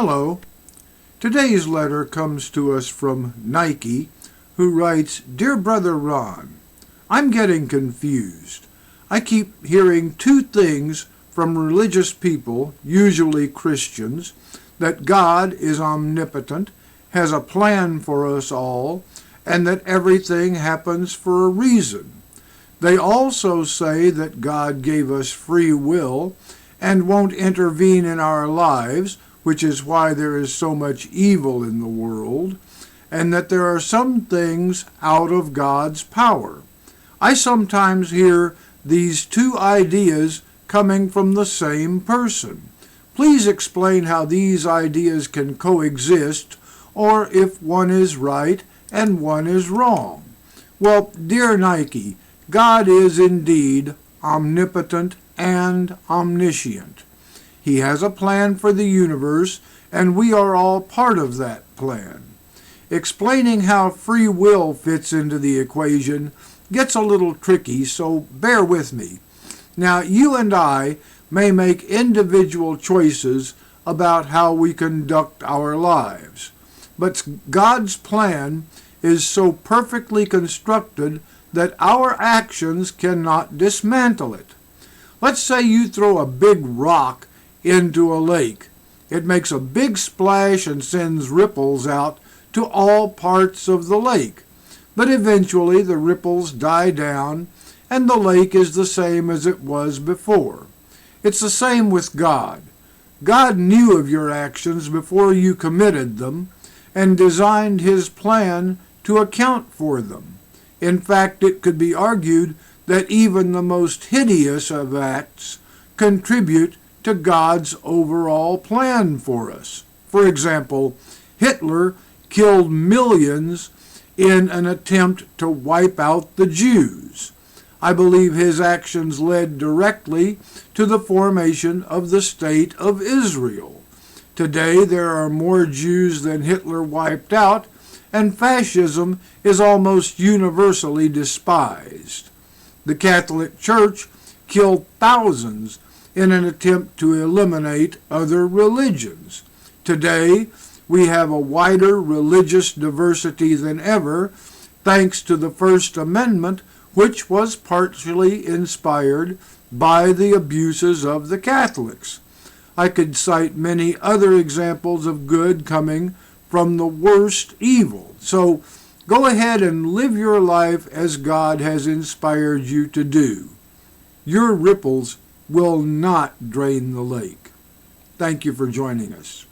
Hello. Today's letter comes to us from Nike, who writes, "Dear Brother Ron, I'm getting confused. I keep hearing two things from religious people, usually Christians, that God is omnipotent, has a plan for us all, and that everything happens for a reason. They also say that God gave us free will and won't intervene in our lives, which is why there is so much evil in the world, and that there are some things out of God's power. I sometimes hear these two ideas coming from the same person. Please explain how these ideas can coexist, or if one is right and one is wrong." Well, dear Nike, God is indeed omnipotent and omniscient. He has a plan for the universe, and we are all part of that plan. Explaining how free will fits into the equation gets a little tricky, so bear with me. Now, you and I may make individual choices about how we conduct our lives, but God's plan is so perfectly constructed that our actions cannot dismantle it. Let's say you throw a big rock into a lake. It makes a big splash and sends ripples out to all parts of the lake. But eventually the ripples die down and the lake is the same as it was before. It's the same with God. God knew of your actions before you committed them and designed His plan to account for them. In fact, it could be argued that even the most hideous of acts contribute to God's overall plan for us. For example, Hitler killed millions in an attempt to wipe out the Jews. I believe his actions led directly to the formation of the State of Israel. Today there are more Jews than Hitler wiped out, and fascism is almost universally despised. The Catholic Church killed thousands in an attempt to eliminate other religions. Today, we have a wider religious diversity than ever, thanks to the First Amendment, which was partially inspired by the abuses of the Catholics. I could cite many other examples of good coming from the worst evil. So go ahead and live your life as God has inspired you to do. Your ripples will not drain the lake. Thank you for joining us.